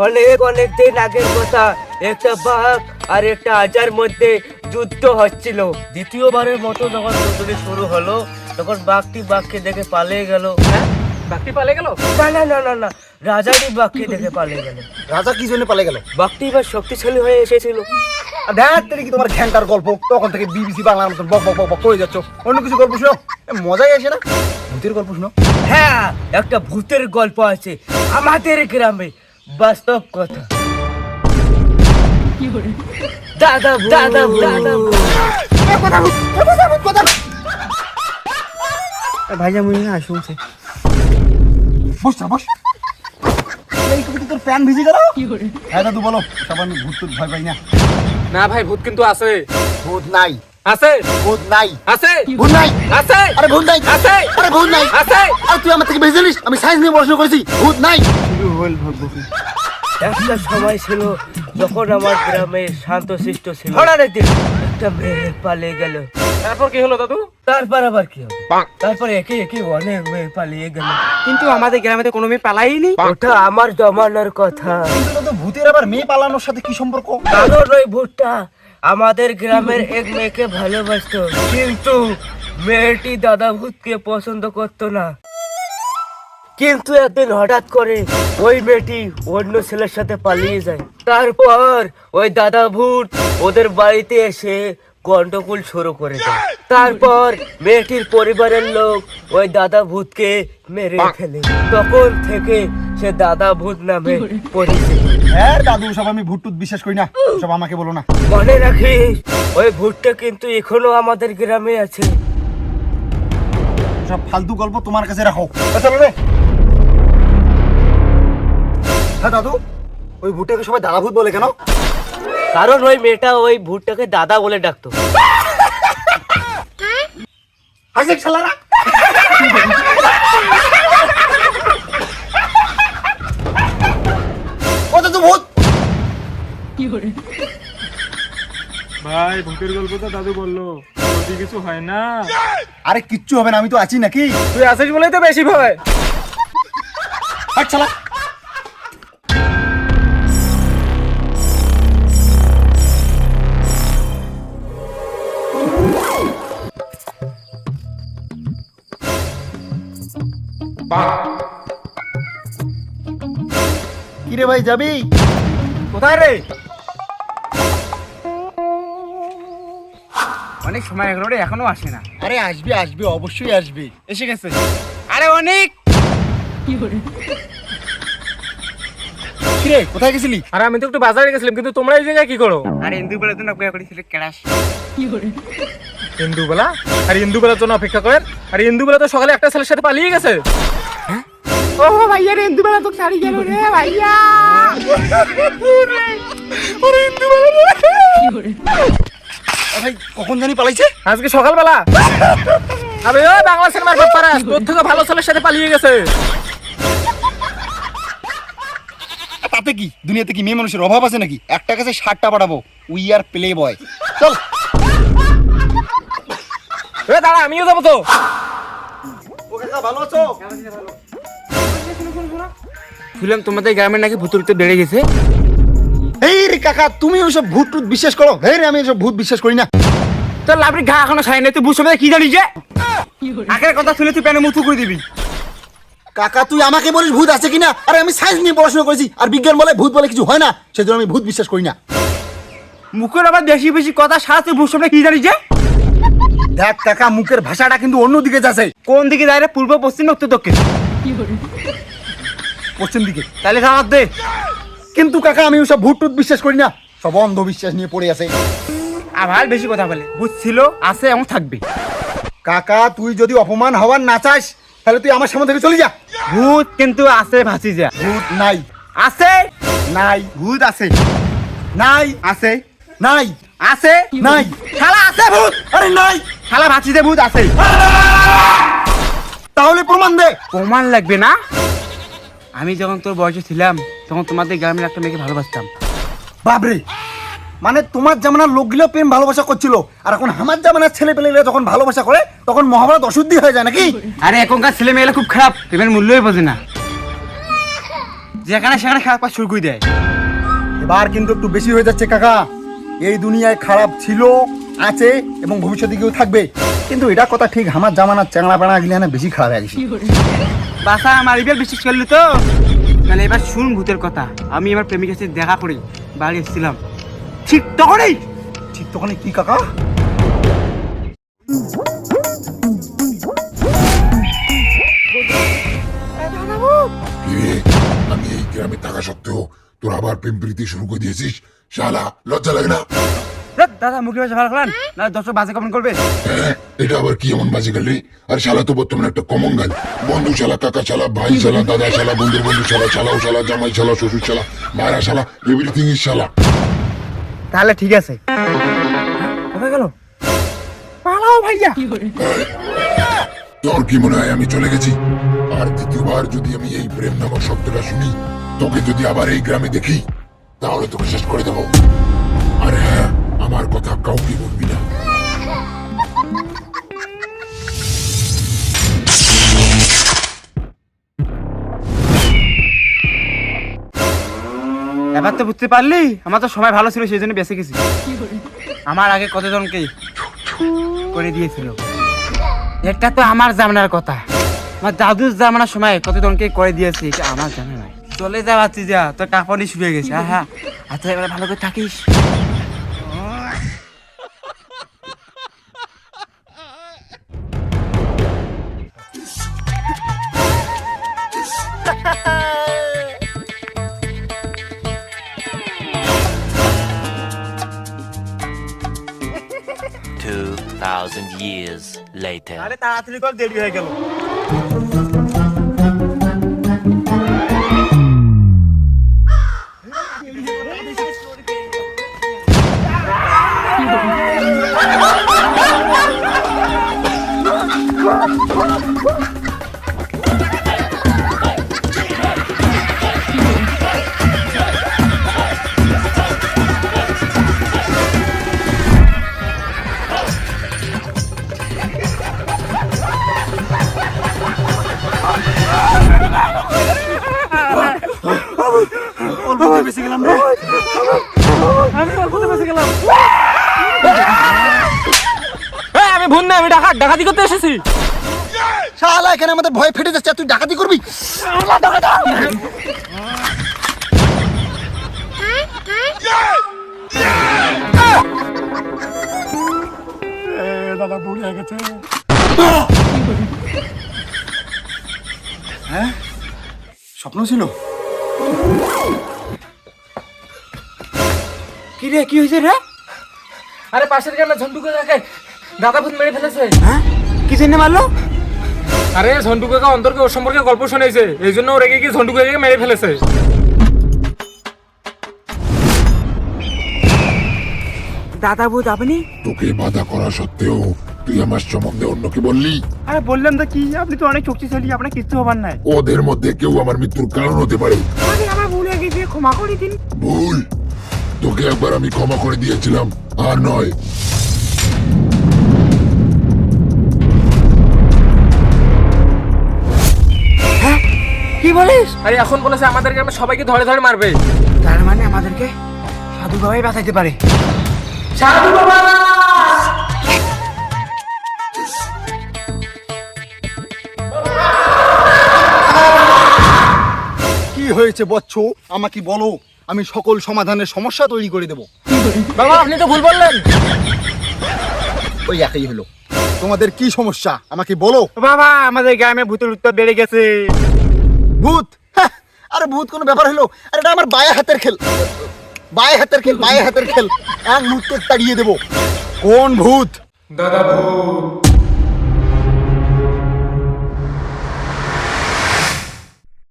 অনেক অনেক দিন আগের কথা, একটা বাঘ আর একটা আজার মধ্যে যুদ্ধ হচ্ছিল। দ্বিতীয়বারের মতো যখন যুদ্ধটি শুরু হলো, তখন বাঘকে দেখে পালিয়ে গেল। হ্যাঁ, বাঘটি পালিয়ে গেল? না না না না না, রাজাটি বাঘকে দেখে পালিয়ে গেল। রাজা কি জন্য পালিয়ে গেল? বাঘটি এবার শক্তিশালী হয়ে এসেছিল। ধ্যান কি তোমার ঘ্যানটার গল্প, তখন থেকে বিবিসি বাংলার মতন বক বক বক বক করে যাচ্ছ। অন্য কিছু গল্প শোনো, মজাই আসে না। ভূতের গল্প শোনো। হ্যাঁ, একটা ভূতের গল্প আছে আমাদের গ্রামে, বাস্তব কথা। দাদা দাদা দাদা ভাইয়া মুই না শুনছে। বস না বস। এইটুকু তোর প্যান ভিজে গেল। হ্যাঁ দাদু বলো, সব আমি ভূত টুত ভয় পাই না। না ভাই, ভূত কিন্তু আছে। ভূত নাই। আছে। ভূত নাই। আছে। ভূত নাই। আছে। আরে ভূত নাই। আছে। আরে ভূত নাই। আছে। আরে তুই আমার থেকে বেশি জানিস? আমি সায়েন্স নিয়ে পড়াশোনা করেছি। ভূত নাই। শুরু হল ভগবতী। একটা সময় ছিল যখন আমার গ্রামে শান্তশিষ্ট ছিল। হঠাৎ একদিন একটা মেয়ে পালিয়ে গেল। তারপর কি হলো দাদু? তারপর আবার কি হবে? তারপর একে একে অনেক মেয়ে পালিয়ে গেল। কিন্তু আমাদের গ্রামে তো কোনো মেয়ে পালাইনি। ওটা আমার জমানোর কথা। কিন্তু দাদু ভূতের আবার মেয়ে পালানোর সাথে কি সম্পর্ক? কারণ ওই ভূতটা আমাদের গ্রামের এক মেয়েকে ভালোবাসতো, কিন্তু মেয়েটি দাদা ভূতকে পছন্দ করতো না। কিন্তু একদিন হঠাৎ করে ওই মেয়েটি অন্য ছেলের সাথে পালিয়ে যায়। তারপর ওই দাদা ভূত ওদের বাড়িতে এসে গন্ডগোল শুরু করে দেয়। তারপর মেয়েটির পরিবারের লোক ওই দাদা ভূতকে মেরে ফেলে। তখন থেকে সে দাদা ভূত নামে পরিচিত। হ্যাঁ দাদু, সব আমি ভূত টুত বিশ্বাস করি না, সব আমাকে বলো না। মনে রাখিস, ওই ভূতটা কিন্তু এখনো আমাদের গ্রামে আছে। সব ফালতু গল্প তোমার কাছে রাখো। চলো রে। হ্যাঁ দাদু, ওই ভূতটাকে সবাই দাদা ভূত বলে কেন? কারণ ওই মেয়েটা ওই ভূতটাকে দাদা বলে ডাকতো। হাসিক শালারা। ও দাদু ভূত। ভাই ভূতের গল্প তো দাদু বললো, যদি কিছু হয় না। আরে কিচ্ছু হবে না, আমি তো আছি নাকি। তুই আছিস বলেই তো বেশি ভয়। হাট শালা। কিরে ভাই যাবি? কোথায় রে? অনেক সময় এগুলো রে, এখনো আসে না। আরে আসবে আসবে, অবশ্যই আসবে। এসে গেছে। আরে অনেক। কিরে কোথায় গেছিলি? আরে আমি তো একটু বাজারে গেছিলাম, কিন্তু তোমরা এই জায়গায় কি করো? আর ইন্দুবেলা তো অপেক্ষা করেছিল ক্লাস। ইন্দুবেলা? আর ইন্দুবেলার জন্য অপেক্ষা করেন? আর ইন্দুবেলা তো সকালে একটা ছেলের সাথে পালিয়ে গেছে। ও ভাইয়া রে, ইন্দুবেলা তো ছাড়ি গেল রে ভাইয়া। ওরে ইন্দুবেলা রে। ভাই কখন জানি পালাইছে? আজকে সকালবেলা। আবে ওই বাংলা সিনেমার ব্যাপারে তোর থেকে ভালো ছেলের সাথে পালিয়ে গেছে। তাতে কি, দুনিয়াতে কি মেয়ে মানুষের অভাব আছে নাকি? একটা কাছে 60টা পাঠাবো। উই আর প্লে বয়। চল। এ দাঁড়া, আমিও যাবো তো। ও কাকা ভালো আছো? শুনলাম তোমাদের গ্রামের নাকি ভূতুড়িতে বেড়ে গেছে। এই রে কাকা, তুমি ওইসব ভূত টুত বিশ্বাস করো? এই রে, আমি ওইসব ভূত বিশ্বাস করি না। তোর লাভরি ঘা এখনো ছাই নাই, তুই বুঝছো না কি জানিস যে? আগের কথা শুনে তুই প্যানে মুথু করে দিবি। কাকা তুই আমাকে বলিস ভূত আছে কিনা? আরে আমি সায়েন্স নিয়ে পড়াশোনা করেছি, আর বিজ্ঞান বলে ভূত বলে কিছু হয় না, সেজন্য আমি ভূত বিশ্বাস করি না। মুখের আবার বেশি বেশি কথা সারা, তুই বুঝছো না কি জানিস যে? দেখ কাকা, মুখের ভাষাটা কিন্তু অন্য দিকে যাচ্ছে। কোন দিকে যায় রে? পূর্ব, পশ্চিম, উত্তর, দক্ষিণ? পশ্চিম দিকে। তাহলে জবাব দে। কিন্তু কাকা আমি ওসব ভূত টুত বিশ্বাস করি না, সব অন্ধবিশ্বাস নিয়ে পড়ে আছে। আবার বেশি কথা বলে। ভূত ছিল, আছে এবং থাকবে। কাকা তুই যদি অপমান হওয়ার না চাস, তাহলে তুই আমার সামনে থেকে চলে যা। ভূত কিন্তু আছে, ভাসি যা। ভূত নাই। আছে। নাই। ভূত আছে। নাই। আছে। নাই। আছে। নাই। শালা আছে ভূত। আরে নাই। শালা ভাসি যে ভূত আছে। তাহলে প্রমাণ দে। প্রমাণ লাগবে না? আমি যখন তোর বয়সে ছিলাম, তখন তোমাদের গ্রামের একটা মেয়েকে ভালোবাসতাম। বাবরে, মানে তোমার জামানার লোকগুলো প্রেম ভালোবাসা করছিল, আর এখন আমার জামানার ছেলে পেলেরা যখন ভালোবাসা করে তখন মহাভারত অশুদ্ধি হয়ে যায় নাকি? আরে এখনকার ছেলে মেয়েরা খুব খারাপ, প্রেমের মূল্যই বোঝে না। যেখানে সেখানে খারাপ কাজ শুরু করে দেয়। এবার কিন্তু একটু বেশি হয়ে যাচ্ছে কাকা। এই দুনিয়ায় খারাপ ছিল, আছে এবং ভবিষ্যতে কেউ থাকবে, কিন্তু এটা কথা ঠিক আমার জামানার চ্যাংড়া প্যাঙা গিলে না বেশি খারাপ হয়ে গেছে। বাসা আমার এবার বিশ্বাস করলি তো? তাহলে এবার শুন ভূতের কথা। আমি আমার প্রেমিকের সাথে দেখা করি বাড়ি এসেছিলাম, ঠিক তখনই ঠিক তখন কি কাকা? কিরে, আমি এই গ্রামে থাকা সত্ত্বেও তোর আবার প্রেম প্রীতি শুরু করে দিয়েছিস? শালা, লজ্জা লাগে না? দাদা মুখে ভাষা ভালো করেন না, দর্শক বাজে কমেন্ট করবে। হ্যাঁ, এটা আবার কি এমন বাজে গেল রে? আর শালা তো বর্তমানে একটা কমন গাল। বন্ধু শালা, কাকা শালা, ভাই শালা, দাদা শালা, বন্ধুর বন্ধু শালা, শালাও শালা, জামাই শালা, শ্বশুর শালা, মায়েরা শালা, এভরিথিং ইজ শালা। তাহলে ঠিক আছে। কোথায় গেল? পালাও ভাইয়া। তোর কি মনে হয় আমি চলে গেছি? আর দ্বিতীয়বার যদি আমি এই প্রেম নামক শব্দটা শুনি, তোকে যদি আবার এই গ্রামে দেখি, তাহলে তোকে শেষ করে দেবো। আর হ্যাঁ, আমার কথা কাউকে বলবি না। এবার তো বুঝতে পারলি, আমার তো সময় ভালো ছিল সেই জন্য বেঁচে গেছি। আমার আগে কতজনকে করে দিয়েছিল। এটা তো আমার জামানার কথা। আমার দাদুর জামানার সময় কতজনকে করে দিয়েছে, এটা আমার জানা নাই। চলে যাচ্ছি, যা তোর কাপড়ই শুরু হয়ে গেছে। হ্যাঁ, আচ্ছা এবার ভালো করে থাকিস। Years later. আরে তাড়াতাড়ি কর, দেরি হয়ে গেল। আমি ভুল না, আমি ডাকাতি করতে এসেছি। শালা, এখানে আমাদের ভয় ফেটে যাচ্ছে, তুই ডাকাতি করবি? দাদা বুড়ি হয়ে গেছে। হ্যাঁ, স্বপ্ন ছিল। কি রে, কি হয়েছে রে? আরে পাশের গ্রামে ঝন্টু কাকাকে দাদা ভূত মেরে ফেলেছে। হ্যাঁ, কি জন্য মারলো? আরে ঝন্টু কাকা অন্তরকে ওর সম্পর্কে গল্প শুনেছে, এই জন্য ও রেগে গিয়ে ঝন্টু কাকাকে মেরে ফেলেছে। দাদা ভূত আপনি? তোকে বাধা করা সত্ত্বেও তুই আমার সম্বন্ধে অন্যকে বললি। আরে বললাম তো কি, আপনি তো অনেক শক্তিশালী, আপনার কিচ্ছু হবার নাই। ওদের মধ্যে কেউ আমার মৃত্যুর কারণ হতে পারে। আরে আমার ভুল হয়ে গেছে, ক্ষমা করে দিন। ভুল? তোকে একবার আমি ক্ষমা করে দিয়েছিলাম, আর নয়। কি বলিস? আরে এখন বলেছে আমাদের গ্রামে সবাইকে ধরে ধরে মারবে। তার মানে আমাদেরকে সাধু বাবাই বাঁচাইতে পারে। সাধু বাবা! কি হয়েছে বচ্চ, আমাকে বলো, আমি সকল সমাধানের সমস্যা তৈরি করে দেব। বাবা আপনি তো ভুল বললেন। ওই একই হলো। তোমাদের কি সমস্যা আমাকে বলো। বাবা, আমাদের গ্রামে ভূতের উত্তর বেড়ে গেছে। ভূত? হ্যাঁ, আরে ভূত কোনো ব্যাপার হলো? আরে এটা আমার বায়ে হাতের খেল, বায়ে হাতের খেল, বায়ে হাতের খেল। এক মুহূর্তে তাড়িয়ে দেবো। কোন ভূত? দাদা ভূত।